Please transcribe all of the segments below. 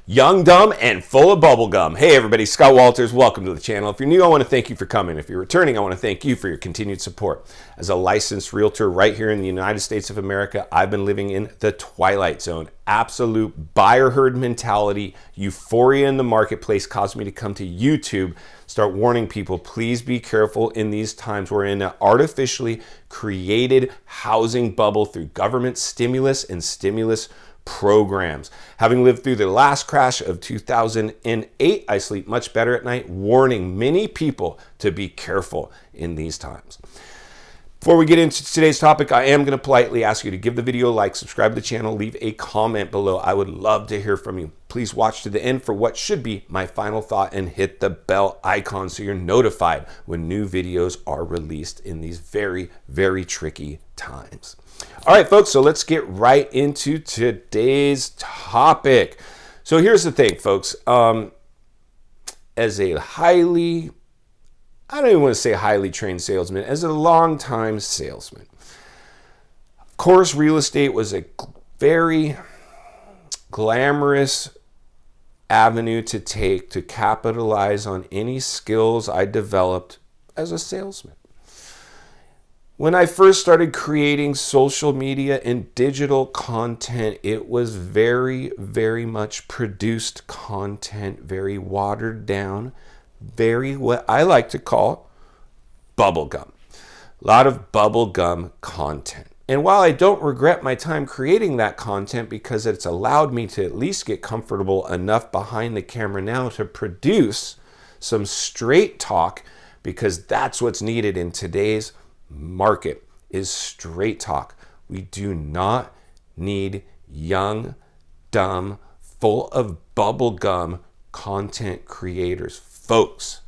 Young, dumb, and full of bubblegum. Hey everybody, Scott Walters, welcome to the channel. If you're new, I want to thank you for coming. If you're returning, I want to thank you for your continued support. As a licensed realtor right here in the United States of America, I've been living in the twilight zone. Absolute buyer herd mentality, euphoria in the marketplace caused me to come to YouTube, start warning people, please be careful in these times. We're in an artificially created housing bubble through government stimulus and stimulus programs. Having lived through the last crash of 2008, I sleep much better at night, warning many people to be careful in these times. Before we get into today's topic, I am going to politely ask you to give the video a like, subscribe to the channel, leave a comment below. I would love to hear from you. Please watch to the end for what should be my final thought and hit the bell icon so you're notified when new videos are released in these very, very tricky times. All right, folks, so let's get right into today's topic. So here's the thing, folks. As a I don't even want to say highly trained salesman, as a long-time salesman, of course, real estate was a very glamorous avenue to take to capitalize on any skills I developed as a salesman. When I first started creating social media and digital content, it was very, very much produced content, very watered down, very what I like to call bubblegum. A lot of bubblegum content. And while I don't regret my time creating that content because it's allowed me to at least get comfortable enough behind the camera now to produce some straight talk, because that's what's needed in today's market is straight talk. We do not need young, dumb, full of bubblegum content creators. Folks,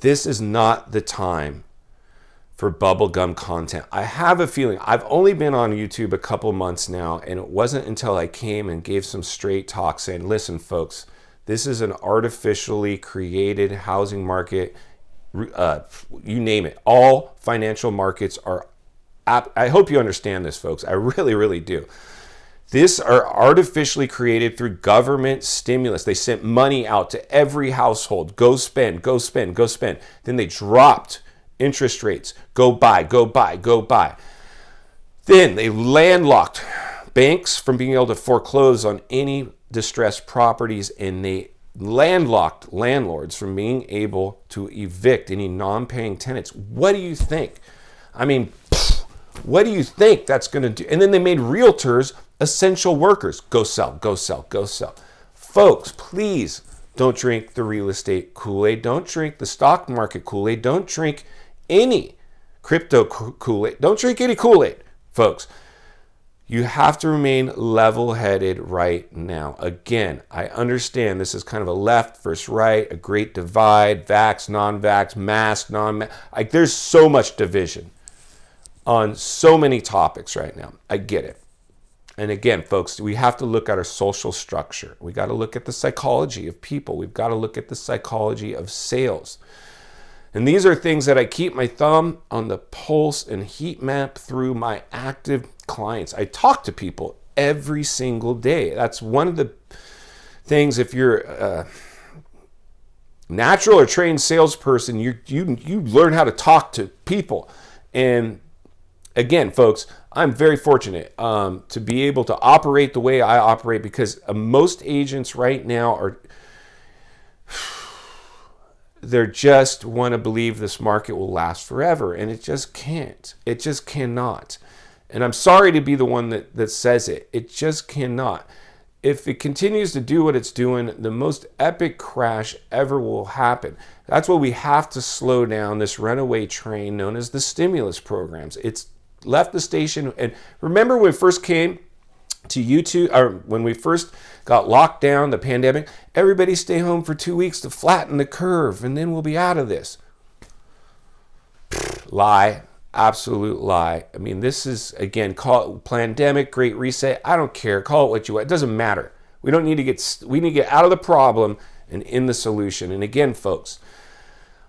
this is not the time for bubblegum content. I have a feeling, I've only been on YouTube a couple months now, and it wasn't until I came and gave some straight talk saying, listen, folks, this is an artificially created housing market. You name it. All financial markets are, I hope you understand this, folks. I really, really do. These are artificially created through government stimulus. They sent money out to every household. Go spend, go spend, go spend. Then they dropped interest rates. Go buy, go buy, go buy. Then they landlocked banks from being able to foreclose on any distressed properties, and they landlocked landlords from being able to evict any non-paying tenants. What do you think? I mean, what do you think that's going to do? And then they made realtors essential workers. Go sell, go sell, go sell. Folks, please don't drink the real estate Kool-Aid. Don't drink the stock market Kool-Aid. Don't drink any crypto Kool-Aid. Don't drink any Kool-Aid, folks. You have to remain level-headed right now. Again, I understand this is kind of a left versus right, a great divide, vax, non-vax, mask, non-mask. Like, there's so much division on so many topics right now. I get it. And again, folks, we have to look at our social structure. We got to look at the psychology of people. We've got to look at the psychology of sales. And these are things that I keep my thumb on the pulse and heat map through my active clients. I talk to people every single day. That's one of the things, if you're a natural or trained salesperson, you learn how to talk to people. And again, folks, I'm very fortunate to be able to operate the way I operate, because most agents right now are... they just want to believe this market will last forever, and it just can't. It just cannot. And I'm sorry to be the one that says it. It just cannot. If it continues to do what it's doing, the most epic crash ever will happen. That's why we have to slow down this runaway train known as the stimulus programs. It's left the station. And remember when we first came to YouTube, or when we first got locked down, the pandemic, everybody stay home for 2 weeks to flatten the curve, and then we'll be out of this. Lie. Absolute lie. I mean, this is, again, call it pandemic, great reset. I don't care. Call it what you want. It doesn't matter. We need to get out of the problem and in the solution. And again, folks,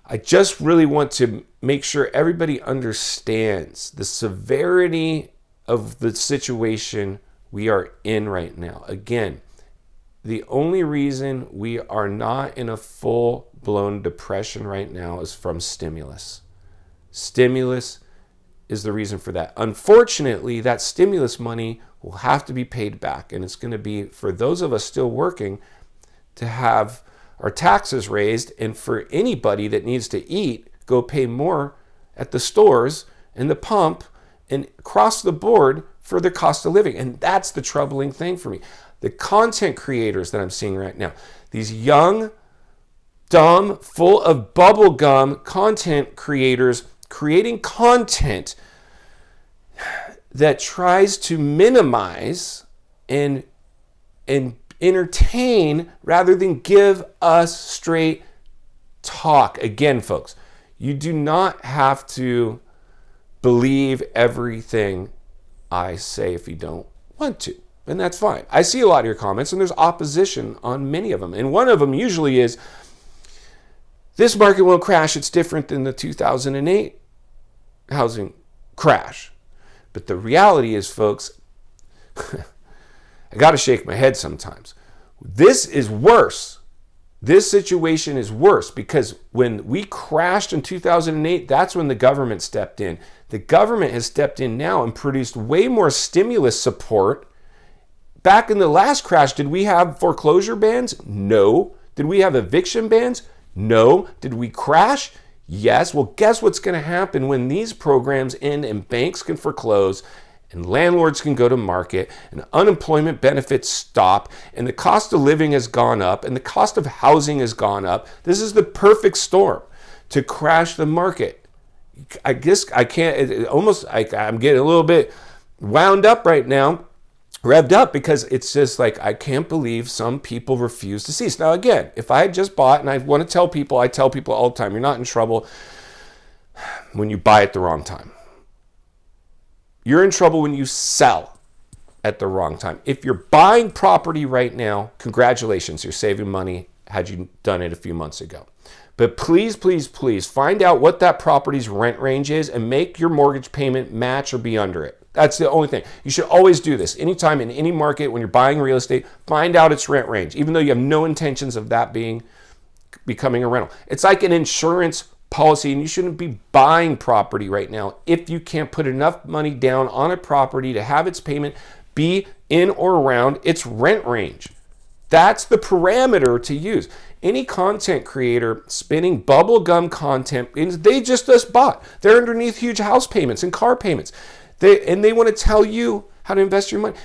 I just really want to make sure everybody understands the severity of the situation we are in right now. Again, the only reason we are not in a full-blown depression right now is from stimulus. Stimulus is the reason for that. Unfortunately, that stimulus money will have to be paid back, and it's going to be for those of us still working to have our taxes raised, and for anybody that needs to eat, go pay more at the stores and the pump and across the board for the cost of living. And that's the troubling thing for me. The content creators that I'm seeing right now, these young, dumb, full of bubblegum content creators creating content that tries to minimize and entertain rather than give us straight talk. Again, folks, you do not have to believe everything I say if you don't want to. And that's fine. I see a lot of your comments, and there's opposition on many of them. And one of them usually is, this market won't crash. It's different than the 2008 housing crash. But the reality is, folks, I got to shake my head sometimes. This is worse. This situation is worse because when we crashed in 2008, that's when the government stepped in. The government has stepped in now and produced way more stimulus support. Back in the last crash, did we have foreclosure bans? No. Did we have eviction bans? No. Did we crash? Yes. Well, guess what's going to happen when these programs end and banks can foreclose and landlords can go to market and unemployment benefits stop and the cost of living has gone up and the cost of housing has gone up? This is the perfect storm to crash the market. I guess I can't, I'm getting a little bit wound up right now, revved up, because it's just like, I can't believe some people refuse to see this. Now, again, if I had just bought, and I want to tell people, I tell people all the time, you're not in trouble when you buy at the wrong time. You're in trouble when you sell at the wrong time. If you're buying property right now, congratulations, you're saving money had you done it a few months ago. But please, please, please find out what that property's rent range is and make your mortgage payment match or be under it. That's the only thing. You should always do this. Anytime in any market when you're buying real estate, find out its rent range, even though you have no intentions of that becoming a rental. It's like an insurance policy, and you shouldn't be buying property right now if you can't put enough money down on a property to have its payment be in or around its rent range. That's the parameter to use. Any content creator spinning bubblegum content, they just bought. They're underneath huge house payments and car payments. They want to tell you how to invest your money.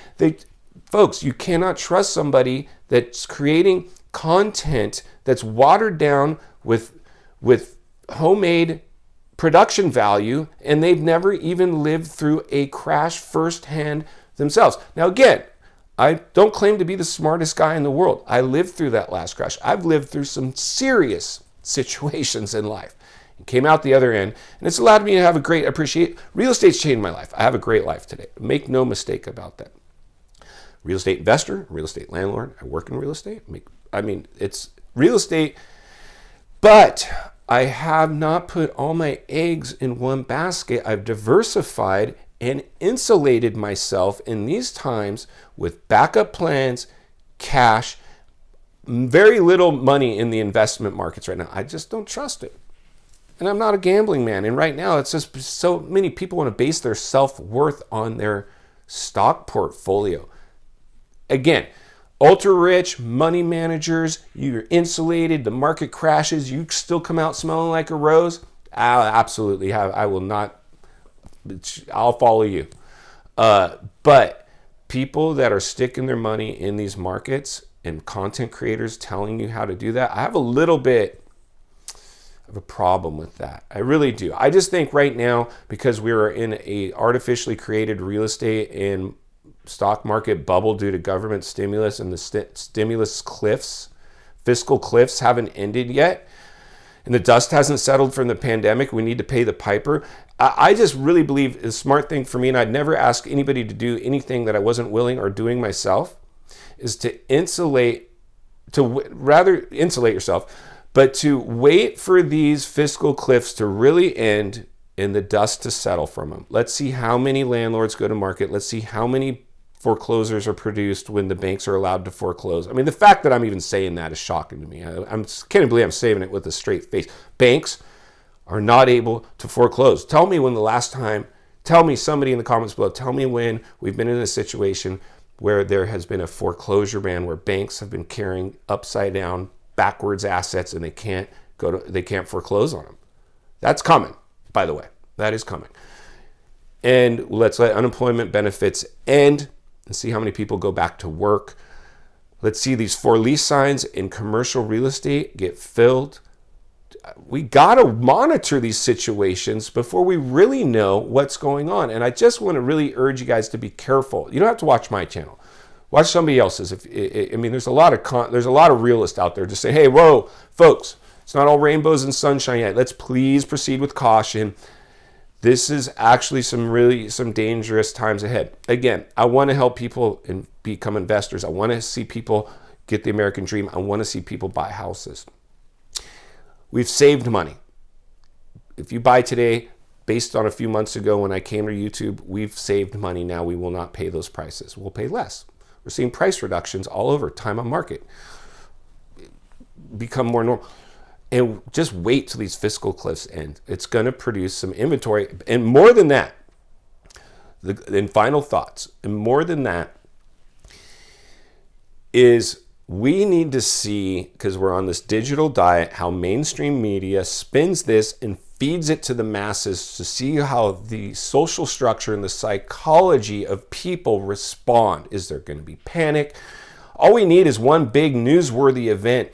Folks, you cannot trust somebody that's creating content that's watered down with homemade production value, and they've never even lived through a crash firsthand themselves. Now, again, I don't claim to be the smartest guy in the world. I lived through that last crash. I've lived through some serious situations in life and came out the other end, and it's allowed me to have a great appreciation. Real estate's changed my life. I have a great life today. Make no mistake about that. Real estate investor, real estate landlord. I work in real estate. It's real estate, but I have not put all my eggs in one basket. I've diversified and insulated myself in these times with backup plans, cash, very little money in the investment markets right now. I just don't trust it. And I'm not a gambling man. And right now, it's just so many people want to base their self-worth on their stock portfolio. Again, ultra-rich money managers, you're insulated, the market crashes, you still come out smelling like a rose. I will not. I'll follow you. But people that are sticking their money in these markets and content creators telling you how to do that, I have a little bit of a problem with that. I really do. I just think right now, because we are in a artificially created real estate and stock market bubble due to government stimulus, and the stimulus cliffs, fiscal cliffs haven't ended yet, and the dust hasn't settled from the pandemic, we need to pay the piper. I just really believe the smart thing for me, and I'd never ask anybody to do anything that I wasn't willing or doing myself, is to rather insulate yourself, but to wait for these fiscal cliffs to really end and the dust to settle from them. Let's see how many landlords go to market. Let's see how many foreclosures are produced when the banks are allowed to foreclose. I mean, the fact that I'm even saying that is shocking to me. I can't believe I'm saying it with a straight face. Banks are not able to foreclose. Tell me when the last time, tell me, somebody in the comments below, tell me when we've been in a situation where there has been a foreclosure ban, where banks have been carrying upside down, backwards assets, and they can't foreclose on them. That's coming, by the way. That is coming. And let's let unemployment benefits end and see how many people go back to work. Let's see these for lease signs in commercial real estate get filled. We got to monitor these situations before we really know what's going on. And I just want to really urge you guys to be careful. You don't have to watch my channel. Watch somebody else's. There's a lot of realists out there just say, hey, whoa, folks, it's not all rainbows and sunshine yet. Let's please proceed with caution. This is actually some dangerous times ahead. Again, I want to help people and become investors. I want to see people get the American dream. I want to see people buy houses. We've saved money. If you buy today, based on a few months ago when I came to YouTube, we've saved money now. We will not pay those prices. We'll pay less. We're seeing price reductions all over, time on market, become more normal. And just wait till these fiscal cliffs end. It's going to produce some inventory. And more than that, in final thoughts, and more than that is we need to see, because we're on this digital diet, how mainstream media spins this and feeds it to the masses to see how the social structure and the psychology of people respond. Is there going to be panic? All we need is one big newsworthy event,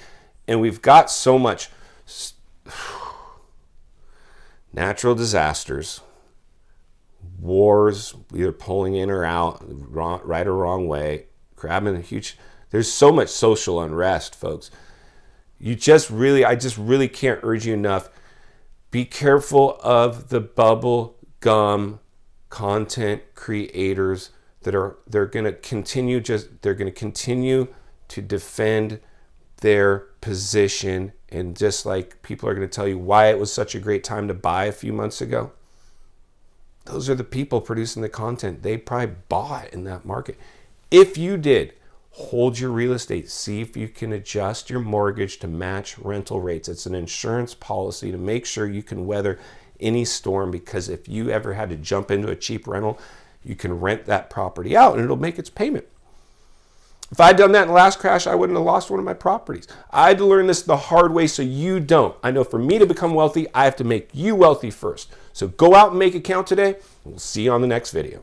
and we've got so much natural disasters, wars, either pulling in or out, right or wrong way, grabbing a huge... There's so much social unrest, folks. I just really can't urge you enough. Be careful of the bubble gum content creators they're going to continue to defend their position, and just like people are going to tell you why it was such a great time to buy a few months ago. Those are the people producing the content. They probably bought in that market. If you did, hold your real estate. See if you can adjust your mortgage to match rental rates. It's an insurance policy to make sure you can weather any storm, because if you ever had to jump into a cheap rental, you can rent that property out and it'll make its payment. If I'd done that in the last crash, I wouldn't have lost one of my properties. I had to learn this the hard way so you don't. I know for me to become wealthy, I have to make you wealthy first. So go out and make it count today, and we'll see you on the next video.